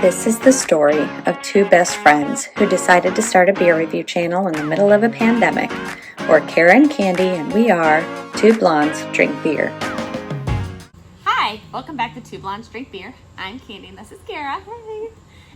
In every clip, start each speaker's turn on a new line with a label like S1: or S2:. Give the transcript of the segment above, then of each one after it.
S1: This is the story of two best friends who decided to start a beer review channel in the middle of a pandemic. We're Kara and Candy, and we are Two Blondes Drink Beer.
S2: Hi, welcome back to Two Blondes Drink Beer. I'm Candy and this is Kara. Hi.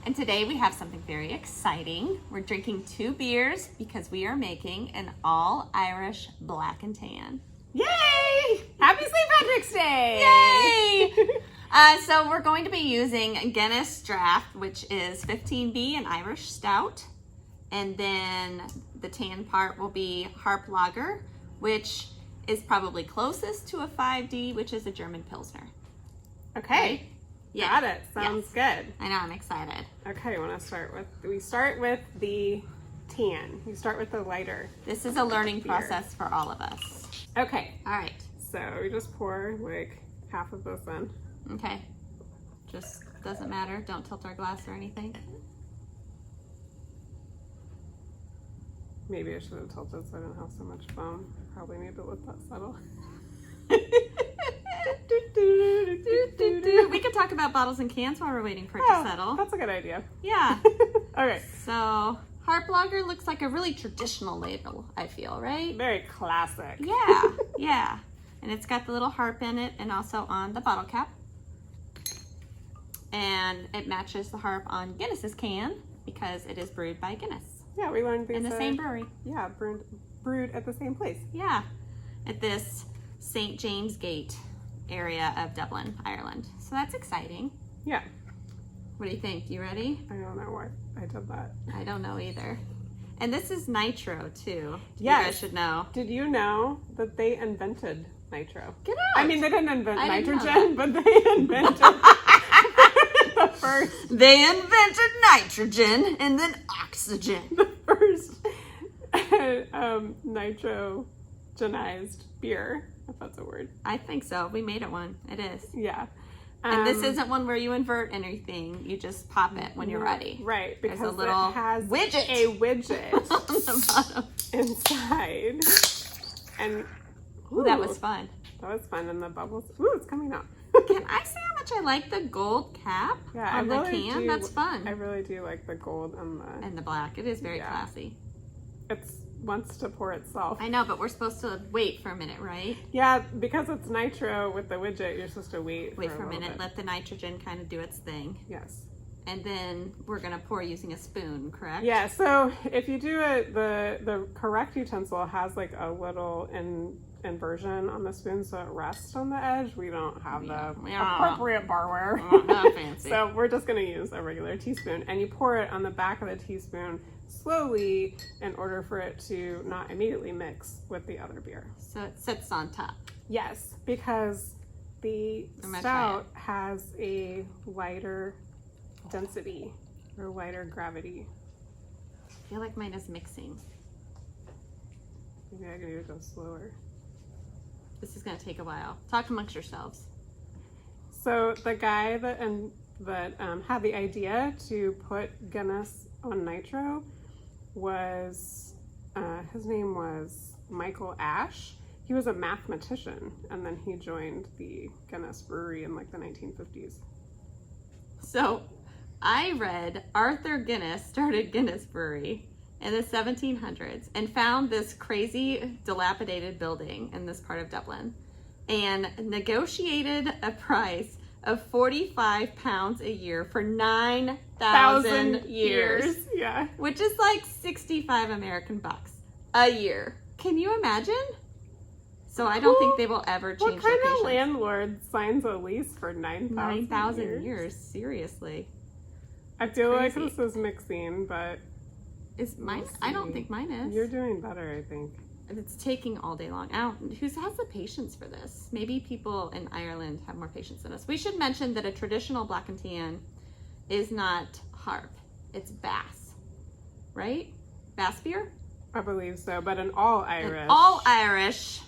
S2: And today we have something very exciting. We're drinking two beers because we are making an all-Irish black and tan.
S3: Yay! Happy St. Patrick's Day!
S2: Yay! So we're going to be using Guinness Draft, which is 15B, an Irish stout. And then the tan part will be Harp Lager, which is probably closest to a 5D, which is a German Pilsner.
S3: Okay.
S2: Right? Yeah.
S3: Got it. Sounds good.
S2: I know, I'm excited.
S3: Okay, we start with the tan. You start with the lighter.
S2: This is a learning
S3: beer.
S2: process for all of us.
S3: Okay.
S2: All right.
S3: So we just pour like half of this in.
S2: Okay. Just doesn't matter. Don't tilt our glass or anything.
S3: Maybe I should have tilted so I didn't have so much foam. Probably need to let that settle.
S2: We could talk about bottles and cans while we're waiting for it to settle.
S3: That's a good idea.
S2: Yeah.
S3: All right.
S2: So Harp Lager looks like a really traditional label, I feel, right?
S3: Very classic.
S2: Yeah. Yeah. And it's got the little harp in it and also on the bottle cap. And it matches the harp on Guinness's can because it is brewed by Guinness.
S3: Yeah, we learned these
S2: in the same brewery.
S3: Yeah, brewed at the same place.
S2: Yeah, at this St. James Gate area of Dublin, Ireland. So that's exciting.
S3: Yeah.
S2: What do you think? You ready?
S3: I don't know why I did that.
S2: I don't know either. And this is nitro too.
S3: Yes.
S2: You guys should know.
S3: Did you know that they invented nitro?
S2: Get out!
S3: I mean, they didn't invent
S2: I didn't know
S3: nitrogen, but they invented the first.
S2: They invented nitrogen and then oxygen.
S3: The first nitrogenized beer, if that's a word.
S2: I think so. We made it one. It is.
S3: Yeah.
S2: And this isn't one where you invert anything. You just pop it when you're ready.
S3: Right, because
S2: there's a little
S3: it has
S2: widget.
S3: a widget
S2: on the bottom.
S3: inside. And
S2: Ooh, that was fun.
S3: That was fun. And the bubbles. Ooh, it's coming out.
S2: Can I say how much I like the gold cap on the can? That's fun.
S3: I really do like the gold
S2: and the black. It is very classy.
S3: It wants to pour itself.
S2: I know, but we're supposed to wait for a minute, right?
S3: Yeah, because it's nitro with the widget, you're supposed to wait
S2: for a minute, let the nitrogen kind of do its thing.
S3: Yes.
S2: And then we're going to pour using a spoon, correct?
S3: Yeah, so if you do it, the correct utensil has like a little inversion on the spoon so it rests on the edge. We don't have the appropriate barware.
S2: Not fancy.
S3: So we're just going to use a regular teaspoon. And you pour it on the back of the teaspoon slowly in order for it to not immediately mix with the other beer.
S2: So it sits on top.
S3: Yes, because the stout has a lighter density or lighter gravity.
S2: I feel like mine is mixing.
S3: Maybe I can need to go slower.
S2: This is going to take a while. Talk amongst yourselves.
S3: So the guy that had the idea to put Guinness on nitro was his name was Michael Ash. He was a mathematician, and then he joined the Guinness brewery in like the 1950s.
S2: So I read Arthur Guinness started Guinness Brewery in the 1700s and found this crazy dilapidated building in this part of Dublin and negotiated a price of £45 a year for 9,000 years.
S3: Yeah.
S2: Which is like 65 American bucks a year. Can you imagine? So I don't think they will ever change
S3: What kind
S2: locations.
S3: of landlord signs a lease for 9,000
S2: years? Seriously.
S3: I feel like this is mixing, but
S2: is mine? I don't think mine is.
S3: You're doing better, I think.
S2: It's taking all day long. Who has the patience for this? Maybe people in Ireland have more patience than us. We should mention that a traditional black and tan is not Harp. It's Bass, right? Bass beer?
S3: I believe so, but an all-Irish.
S2: An all-Irish,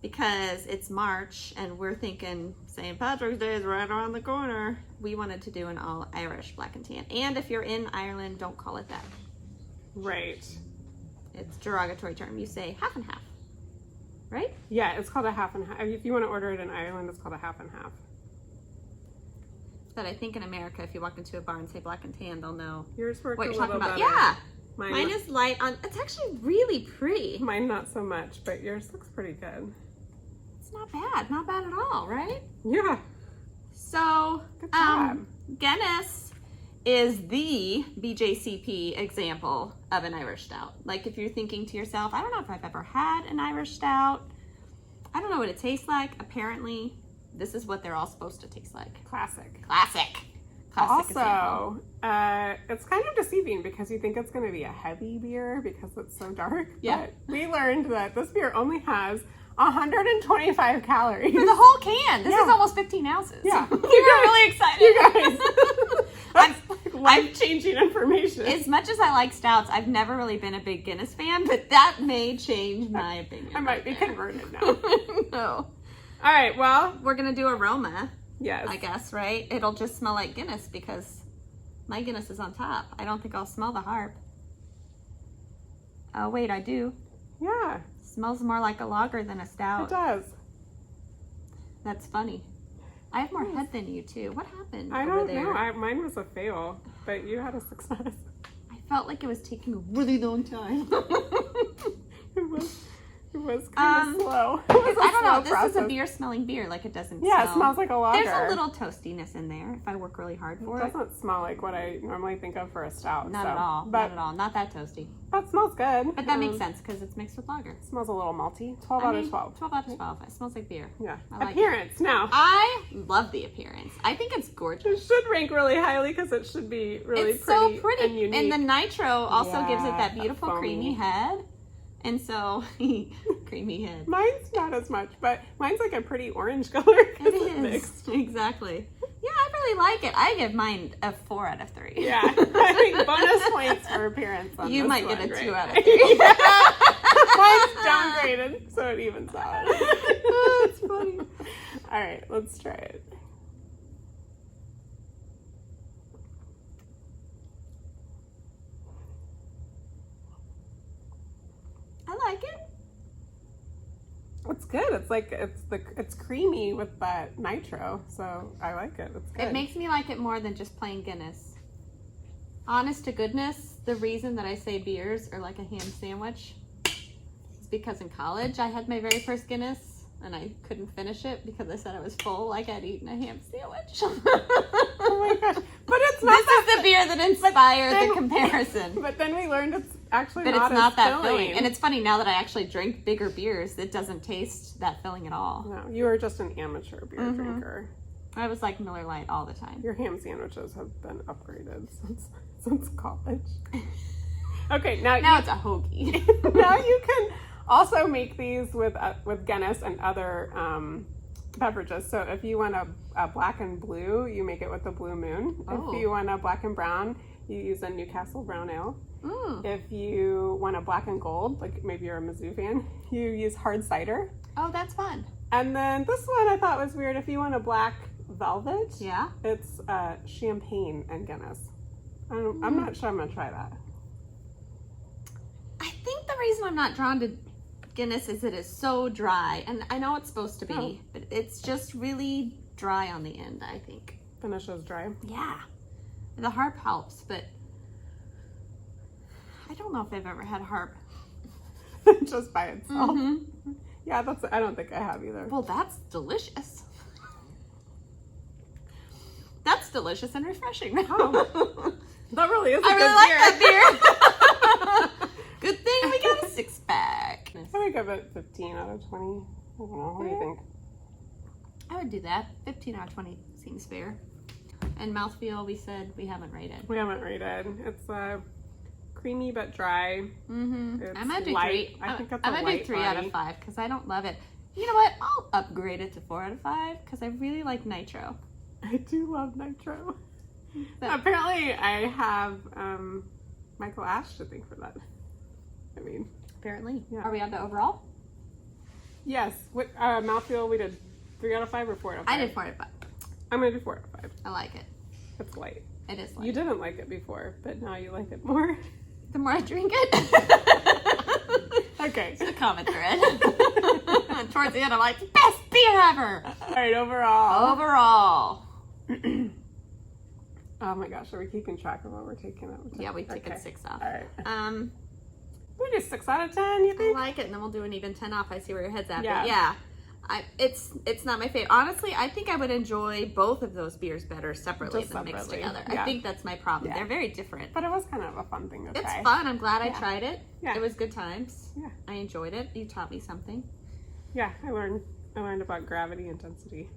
S2: because it's March and we're thinking St. Patrick's Day is right around the corner. We wanted to do an all-Irish black and tan. And if you're in Ireland, don't call it that.
S3: Right.
S2: It's a derogatory term. You say half and half, right?
S3: Yeah, it's called a half and half. If you want to order it in Ireland, it's called a half and half.
S2: But I think in America, if you walk into a bar and say black and tan, they'll know
S3: Yours worked
S2: what
S3: a
S2: you're talking
S3: little
S2: about.
S3: better.
S2: Yeah.
S3: Mine
S2: Mine is light on. It's actually really pretty.
S3: Mine not so much, but yours looks pretty good.
S2: It's not bad. Not bad at all, right?
S3: Yeah.
S2: So,
S3: Good job.
S2: Guinness is the BJCP example of an Irish stout. Like if you're thinking to yourself, I don't know if I've ever had an Irish stout. I don't know what it tastes like. Apparently, this is what they're all supposed to taste like.
S3: Classic.
S2: Classic. Classic example.
S3: Also, it's kind of deceiving because you think it's going to be a heavy beer because it's so dark.
S2: Yeah.
S3: But we learned that this beer only has 125 calories.
S2: For the whole can. This
S3: Yeah.
S2: is almost 15 ounces.
S3: Yeah.
S2: We were really excited.
S3: You guys.
S2: I'm-
S3: Life-changing information.
S2: As much as I like stouts, I've never really been a big Guinness fan, but that may change my opinion.
S3: I might be converted now.
S2: No.
S3: All right, well,
S2: We're going to do aroma,
S3: yes.
S2: I guess, right? It'll just smell like Guinness because my Guinness is on top. I don't think I'll smell the Harp. Oh, wait, I do.
S3: Yeah,
S2: Smells more like a lager than a
S3: it
S2: stout.
S3: does.
S2: That's funny. I have more head than you, too. What happened
S3: I
S2: over
S3: don't
S2: there?
S3: know. Mine was a fail, but you had a success.
S2: I felt like it was taking a really long time.
S3: It was kind of slow. It was a
S2: I don't know.
S3: slow
S2: This is a
S3: process.
S2: beer smelling beer. Like it doesn't
S3: Yeah,
S2: smell.
S3: it smells like a lager.
S2: There's a little toastiness in there if I work really hard for
S3: It
S2: it.
S3: doesn't smell like what I normally think of for a stout.
S2: Not
S3: so.
S2: at all.
S3: But
S2: Not at all. Not that toasty.
S3: that smells good.
S2: But that makes sense because it's mixed with lager.
S3: It smells a little malty. 12
S2: I
S3: out
S2: mean,
S3: of 12.
S2: 12 out of 12. It smells like beer.
S3: Yeah.
S2: I like
S3: Appearance. Now,
S2: I love the appearance. I think it's gorgeous.
S3: it should rank really highly because it should be really
S2: It's
S3: pretty,
S2: so pretty.
S3: and unique.
S2: And the nitro also gives it
S3: Yeah,
S2: that beautiful
S3: foamy.
S2: creamy head. And so, creamy head.
S3: Mine's not as much, but mine's like a pretty orange color.
S2: It
S3: 'cause it's mixed.
S2: is. Exactly. Yeah, I really like it. I give mine a 4 out of 3.
S3: Yeah, I think bonus points for appearance on
S2: You
S3: this
S2: might get
S3: one,
S2: a
S3: right?
S2: 2 out of 3.
S3: Mine's downgraded, so it evens out.
S2: Oh, that's funny.
S3: All right, let's try it.
S2: I like it.
S3: It's good. It's like it's creamy with that nitro, so I like it. It's good.
S2: It makes me like it more than just plain Guinness. Honest to goodness, the reason that I say beers are like a ham sandwich is because in college I had my very first Guinness and I couldn't finish it because I said I was full like I'd eaten a ham sandwich.
S3: Oh my gosh! But it's not.
S2: This is the beer that inspired
S3: then-
S2: the comparison.
S3: But then we learned it's actually
S2: But
S3: not
S2: it's not
S3: as
S2: that
S3: filling.
S2: filling. And it's funny now that I actually drink bigger beers, it doesn't taste that filling at all.
S3: No, you are just an amateur beer drinker.
S2: I was like Miller Lite all the time.
S3: Your ham sandwiches have been upgraded since college. Okay, now
S2: Now it's a hoagie.
S3: now you can also make these with Guinness and other beverages. So if you want a black and blue, you make it with the Blue Moon.
S2: Oh.
S3: If you want a black and brown, you use a Newcastle Brown Ale.
S2: Mm.
S3: If you want a black and gold, like maybe you're a Mizzou fan, you use hard cider.
S2: Oh, that's fun.
S3: And then this one I thought was weird. If you want a black velvet,
S2: Yeah.
S3: it's champagne and Guinness. I'm not sure I'm gonna try that.
S2: I think the reason I'm not drawn to Guinness is it is so dry. And I know it's supposed to be,
S3: Oh.
S2: but it's just really dry on the end, I think.
S3: Finishes dry.
S2: Yeah. The Harp helps, but I don't know if I've ever had Harp.
S3: Just by itself.
S2: Mm-hmm.
S3: Yeah, I don't think I have either.
S2: Well, that's delicious. That's delicious and refreshing.
S3: Oh. That really is a
S2: I
S3: good
S2: really like
S3: beer.
S2: that beer. Good thing we got a 6-pack.
S3: I would give it 15 out of 20. I don't know. What do you think?
S2: I would do that. 15 out of 20 seems fair. And mouthfeel, we said we haven't rated.
S3: We haven't rated. It's creamy but dry.
S2: Mm-hmm.
S3: It's
S2: I'm gonna do
S3: light.
S2: 3.
S3: I think it's
S2: I'm
S3: a
S2: gonna do
S3: light
S2: 3 out
S3: body.
S2: of 5 because I don't love it. You know what? I'll upgrade it to 4 out of 5 because I really like nitro.
S3: I do love nitro.
S2: But-
S3: Apparently, I have Michael Ash to thank for that. I mean,
S2: Apparently.
S3: Yeah.
S2: Are we on to overall?
S3: yes. What mouthfeel? We did 3 out of 5 or 4 out of 5?
S2: I did 4 out of 5.
S3: I'm gonna do 4 out of 5.
S2: I like it.
S3: It's light.
S2: It is light.
S3: You didn't like it before, but now you like it more.
S2: The more I drink it.
S3: Okay.
S2: It's a comment thread. Towards the end, I'm like, best beer ever.
S3: All right. Overall.
S2: Overall.
S3: Oh my gosh, are we keeping track of what we're taking out?
S2: Yeah, we took it 6 off.
S3: All right.
S2: We
S3: do 6 out of 10, you
S2: I
S3: think?
S2: like it, and then we'll do an even 10 off. I see where your head's at.
S3: Yeah.
S2: But yeah, it's not my favorite. Honestly, I think I would enjoy both of those beers better separately
S3: Just
S2: than mixed
S3: separately.
S2: together.
S3: Yeah.
S2: I think that's my problem.
S3: Yeah.
S2: They're very different.
S3: But it was kind of a fun thing to try.
S2: It's fun. I'm glad I
S3: Yeah.
S2: tried it.
S3: Yeah.
S2: It was good times.
S3: Yeah.
S2: I enjoyed it. You taught me something.
S3: Yeah, I learned about gravity and density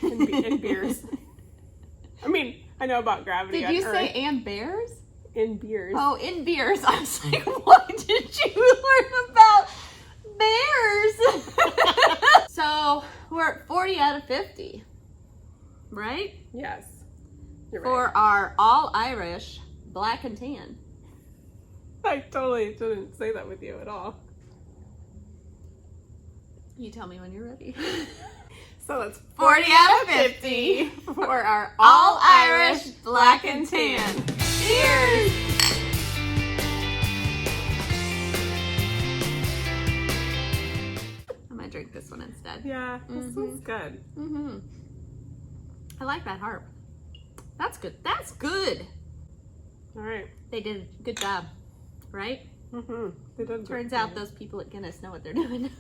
S3: in beers. I mean, I know about gravity.
S2: Did you
S3: on
S2: say
S3: Earth.
S2: and bears?
S3: In beers?
S2: Oh, in beers. I was like, what did you learn about bears? So we're at 40 out of 50, right?
S3: Yes. You're
S2: For
S3: right.
S2: our all Irish black and tan.
S3: I totally didn't say that with you at all.
S2: You tell me when you're ready.
S3: So it's
S2: 40 out of 50 for our all Irish black and tan. Cheers! I'm gonna drink this one instead.
S3: Yeah, this is good.
S2: Mm-hmm. I like that harp. That's good. That's good.
S3: All right.
S2: They did a good job, right?
S3: Mm-hmm. They did.
S2: Turns out those people at Guinness know what they're doing.